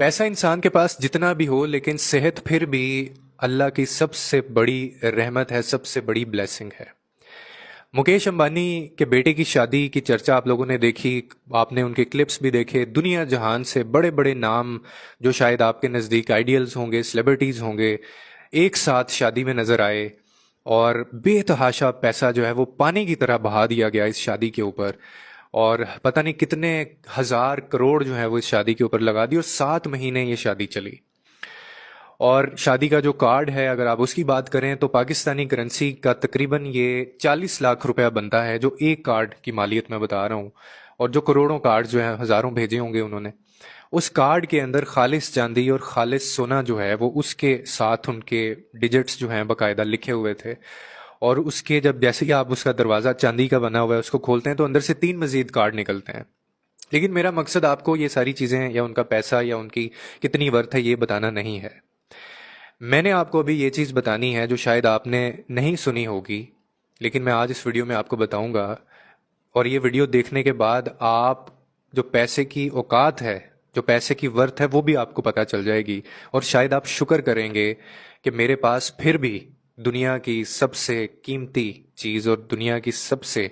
पैसा इंसान के पास जितना भी हो, लेकिन सेहत फिर भी अल्लाह की सबसे बड़ी रहमत है, सबसे बड़ी ब्लेसिंग है। मुकेश अंबानी के बेटे की शादी की चर्चा आप लोगों ने देखी, आपने उनके क्लिप्स भी देखे। दुनिया जहान से बड़े बड़े नाम जो शायद आपके नज़दीक आइडियल्स होंगे, सेलिब्रिटीज़ होंगे, एक साथ शादी में नज़र आए और बेतहाशा पैसा जो है वो पानी की तरह बहा दिया गया इस शादी के ऊपर। और पता नहीं कितने हजार करोड़ जो है वो इस शादी के ऊपर लगा दी और 7 महीने ये शादी चली। और शादी का जो कार्ड है, अगर आप उसकी बात करें तो पाकिस्तानी करेंसी का तकरीबन ये 40 लाख रुपया बनता है, जो एक कार्ड की मालियत मैं बता रहा हूँ। और जो करोड़ों कार्ड जो है, हज़ारों भेजे होंगे उन्होंने, उस कार्ड के अंदर खालिस चांदी और खालिस सोना जो है वो उसके साथ उनके डिजिट्स जो हैं बाकायदा लिखे हुए थे। और उसके जब जैसे ही आप उसका दरवाज़ा चांदी का बना हुआ है उसको खोलते हैं तो अंदर से 3 मज़ीद कार्ड निकलते हैं। लेकिन मेरा मकसद आपको ये सारी चीज़ें या उनका पैसा या उनकी कितनी वर्थ है ये बताना नहीं है। मैंने आपको अभी ये चीज़ बतानी है जो शायद आपने नहीं सुनी होगी, लेकिन मैं आज इस वीडियो में आपको बताऊंगा। और ये वीडियो देखने के बाद आप जो पैसे की औकात है, जो पैसे की वर्थ है, वो भी आपको पता चल जाएगी। और शायद आप शुक्र करेंगे कि मेरे पास फिर भी दुनिया की सबसे कीमती चीज़ और दुनिया की सबसे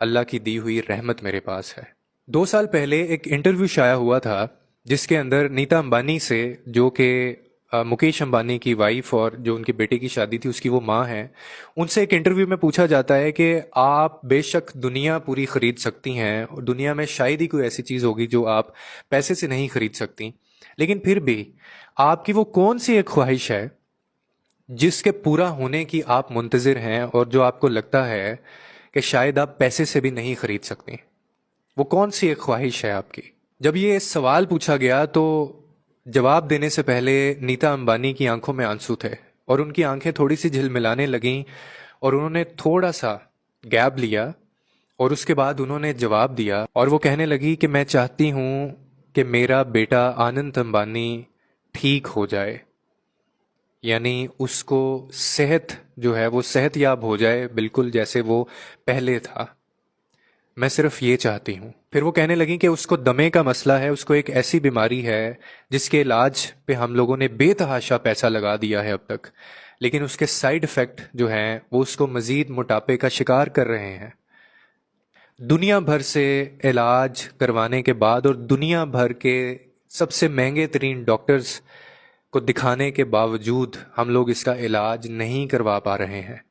अल्लाह की दी हुई रहमत मेरे पास है। 2 साल पहले एक इंटरव्यू शाया हुआ था जिसके अंदर नीता अंबानी से, जो कि मुकेश अंबानी की वाइफ और जो उनकी बेटे की शादी थी उसकी वो माँ हैं, उनसे एक इंटरव्यू में पूछा जाता है कि आप बेशक दुनिया पूरी खरीद सकती हैं और दुनिया में शायद ही कोई ऐसी चीज़ होगी जो आप पैसे से नहीं खरीद सकती, लेकिन फिर भी आपकी वो कौन सी एक ख्वाहिश है जिसके पूरा होने की आप मुंतज़िर हैं और जो आपको लगता है कि शायद आप पैसे से भी नहीं खरीद सकती। वो कौन सी एक ख्वाहिश है आपकी? जब ये सवाल पूछा गया तो जवाब देने से पहले नीता अंबानी की आंखों में आंसू थे और उनकी आंखें थोड़ी सी झिलमिलाने लगीं और उन्होंने थोड़ा सा गैप लिया और उसके बाद उन्होंने जवाब दिया और वो कहने लगी कि मैं चाहती हूँ कि मेरा बेटा आनंद अंबानी ठीक हो जाए, यानी उसको सेहत जो है वो सेहतयाब हो जाए, बिल्कुल जैसे वो पहले था। मैं सिर्फ ये चाहती हूँ। फिर वो कहने लगी कि उसको दमे का मसला है, उसको एक ऐसी बीमारी है जिसके इलाज पे हम लोगों ने बेतहाशा पैसा लगा दिया है अब तक, लेकिन उसके साइड इफ़ेक्ट जो हैं वो उसको मज़ीद मोटापे का शिकार कर रहे हैं। दुनिया भर से इलाज करवाने के बाद और दुनिया भर के सबसे महंगे तरीन डॉक्टर्स को दिखाने के बावजूद हम लोग इसका इलाज नहीं करवा पा रहे हैं।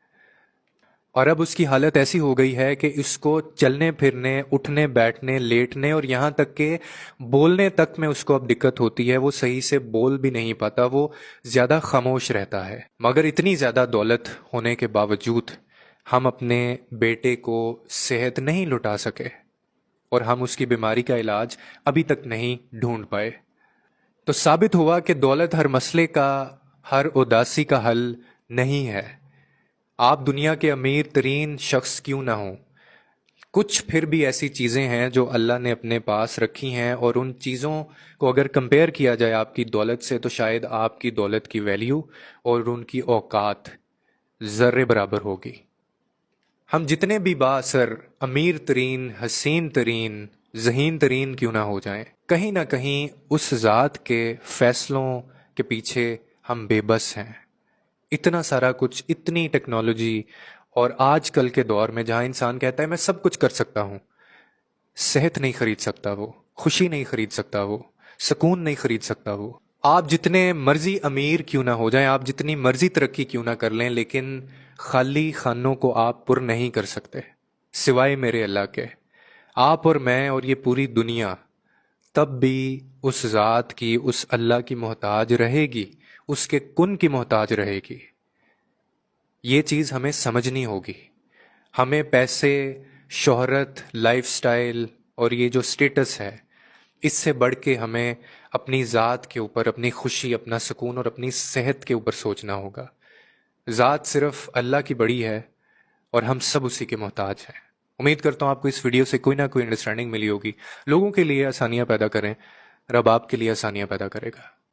और अब उसकी हालत ऐसी हो गई है कि इसको चलने फिरने, उठने बैठने, लेटने और यहाँ तक के बोलने तक में उसको अब दिक्कत होती है। वो सही से बोल भी नहीं पाता, वो ज़्यादा खामोश रहता है। मगर इतनी ज़्यादा दौलत होने के बावजूद हम अपने बेटे को सेहत नहीं लुटा सके और हम उसकी बीमारी का इलाज अभी तक नहीं ढूंढ पाए। तो साबित हुआ कि दौलत हर मसले का, हर उदासी का हल नहीं है। आप दुनिया के अमीर तरीन शख्स क्यों ना हो, कुछ फिर भी ऐसी चीज़ें हैं जो अल्लाह ने अपने पास रखी हैं और उन चीज़ों को अगर कंपेयर किया जाए आपकी दौलत से तो शायद आपकी दौलत की वैल्यू और उनकी औकात ज़र्रे बराबर होगी। हम जितने भी बाअसर, अमीर तरीन, हसीन तरीन, ज़हीन तरीन क्यों ना हो जाएं, कहीं ना कहीं उस ज़ात के फैसलों के पीछे हम बेबस हैं। इतना सारा कुछ, इतनी टेक्नोलॉजी, और आजकल के दौर में जहां इंसान कहता है मैं सब कुछ कर सकता हूं, सेहत नहीं खरीद सकता वो, खुशी नहीं खरीद सकता वो, सुकून नहीं खरीद सकता वो। आप जितने मर्जी अमीर क्यों ना हो जाएं, आप जितनी मर्जी तरक्की क्यों ना कर लें, लेकिन खाली खानों को आप पुर नहीं कर सकते सिवाय मेरे अल्लाह के। आप और मैं और ये पूरी दुनिया तब भी उस ज़ात की, उस अल्लाह की मोहताज रहेगी, उसके कुन की मोहताज रहेगी। ये चीज़ हमें समझनी होगी। हमें पैसे, शोहरत, लाइफस्टाइल और ये जो स्टेटस है, इससे बढ़ के हमें अपनी ज़ात के ऊपर, अपनी खुशी, अपना सुकून और अपनी सेहत के ऊपर सोचना होगा। ज़ात सिर्फ अल्लाह की बड़ी है और हम सब उसी के मोहताज हैं। उम्मीद करता हूँ आपको इस वीडियो से कोई ना कोई अंडरस्टैंडिंग मिली होगी। लोगों के लिए आसानियाँ पैदा करें, रब आपके लिए आसानियाँ पैदा करेगा।